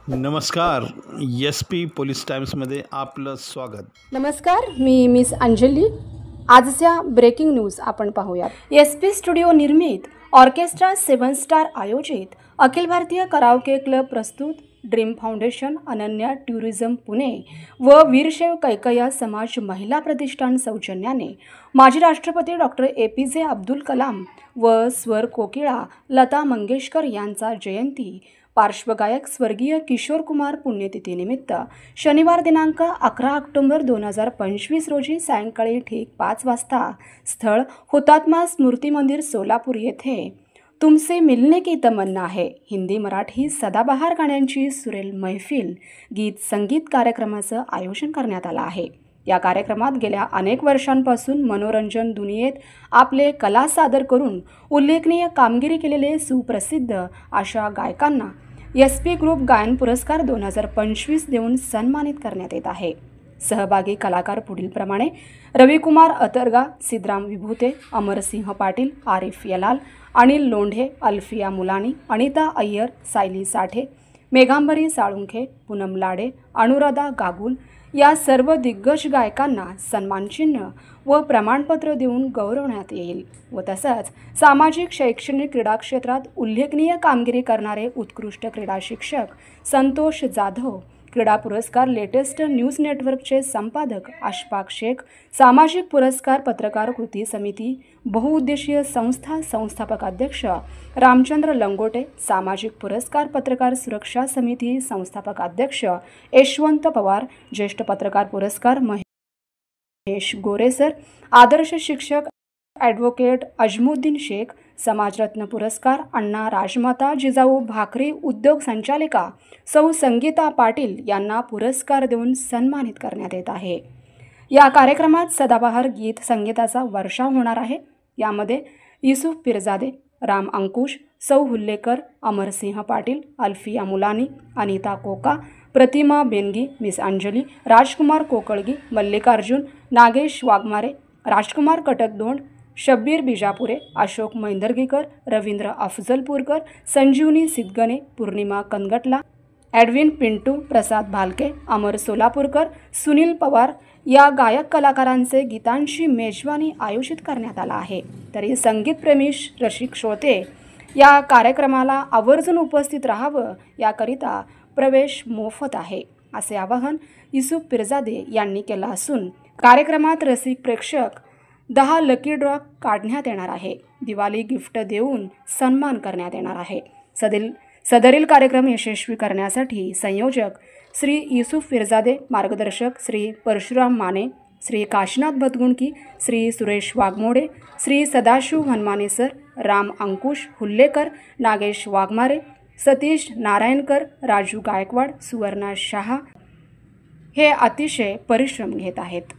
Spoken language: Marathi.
नमस्कार, SP पोलीस टाइम्समध्ये आपलं स्वागत. नमस्कार, मी मिस अंजली. आजच्या ब्रेकिंग न्यूज आपण पाहूयात. SP स्टुडिओ निर्मित ऑर्केस्ट्रा 7 स्टार आयोजित अखिल भारतीय कराओके क्लब प्रस्तुत dream foundation, Ananya tourism Pune व वीरशैव कैकय्या समाज महिला प्रतिष्ठान सौजन्याने माजी राष्ट्रपती डॉक्टर APJ अब्दुल कलाम व स्वर कोकिळा लता मंगेशकर यांचा जयंती पार्श्वगायक स्वर्गीय किशोर कुमार पुण्यतिथीनिमित्त शनिवार दिनांक 11 ऑक्टोबर 2025 रोजी सायंकाळी ठीक 5 वाजता स्थळ हुतात्मा स्मृती मंदिर सोलापूर येथे तुमसे मिलने की तमन्ना है हिंदी मराठी सदाबहार गाण्यांची सुरेल मैफिल गीत संगीत कार्यक्रमाचं आयोजन करण्यात आलं आहे. या कार्यक्रमात गेल्या अनेक वर्षांपासून मनोरंजन दुनियेत आपले कला सादर करून उल्लेखनीय कामगिरी केलेले सुप्रसिद्ध अशा गायकांना SP ग्रुप गायन पुरस्कार 2025 देऊन सन्मानित करण्यात येत आहे. सहभागी कलाकार पुढीलप्रमाणे रविकुमार अतरगा, सिद्धराम विभूते, अमरसिंह पाटील, आरिफ यलाल, अनिल लोंढे, अल्फिया मुलानी, अनिता अय्यर, सायली साठे, मेघांबरी साळुंखे, पूनम लाडे, अनुराधा गागुल या सर्व दिग्गज गायकांना सन्मानचिन्ह व प्रमाणपत्र देऊन गौरवण्यात येईल व तसंच सामाजिक शैक्षणिक क्रीडा क्षेत्रात उल्लेखनीय कामगिरी करणारे उत्कृष्ट क्रीडा शिक्षक संतोष जाधव, क्रीडा पुरस्कार लेटेस्ट न्यूज नेटवर्कचे संपादक अशफाक शेख, सामाजिक पुरस्कार पत्रकार कृती समिती बहुउद्देशीय संस्था संस्थापक अध्यक्ष रामचंद्र लंगोटे, सामाजिक पुरस्कार पत्रकार सुरक्षा समिती संस्थापक अध्यक्ष यशवंत पवार, ज्येष्ठ पत्रकार पुरस्कार महेश गोरेसर, आदर्श शिक्षक ॲडव्होकेट अजमुद्दीन शेख, समाजरत्न पुरस्कार अण्णा राजमाता जिजाऊ भाकरे उद्योग संचालिका सौ संगीता पाटील यांना पुरस्कार देऊन सन्मानित करण्यात येत आहे. या कार्यक्रमात सदाबहार गीत संगीताचा वर्षाव होणार आहे. यामध्ये युसुफ पिरजादे, राम अंकुश, सौ हुल्लेकर, अमरसिंह पाटील, अल्फिया मुलानी, अनिता कोका, प्रतिमा बेनगी, मिस अंजली, राजकुमार कोकळगी, मल्लिकार्जुन, नागेश वाघमारे, राजकुमार कटकदोंड, शब्बीर बिजापुरे, अशोक मैंदर्गीकर, रवींद्र अफजलपूरकर, संजीवनी सिद्धगणे, पूर्णिमा कनगटला, ॲडविन पिंटू, प्रसाद भालके, अमर सोलापूरकर, सुनील पवार या गायक कलाकारांचे गीतांची मेजवानी आयोजित करण्यात आला आहे. तरी संगीतप्रेमी रसिक श्रोते या कार्यक्रमाला आवर्जून उपस्थित राहावं याकरिता प्रवेश मोफत आहे असे आवाहन युसुफ पिरजादे यांनी केलं असून कार्यक्रमात रसिक प्रेक्षक 10 लकी ड्रॉ काढण्यात येणार आहे. दिवाळी गिफ्ट देऊन सन्मान करण्यात येणार आहे. सदरील कार्यक्रम यशस्वी करण्यासाठी संयोजक श्री युसुफ पिरजादे, मार्गदर्शक श्री परशुराम माने, श्री काशीनाथ भतगुणकी, श्री सुरेश वाघमोडे, श्री सदाशिव हनुमाने सर, राम अंकुश हुल्लेकर, नागेश वाघमारे, सतीश नारायणकर, राजू गायकवाड, सुवर्णा शहा हे अतिशय परिश्रम घेत आहेत.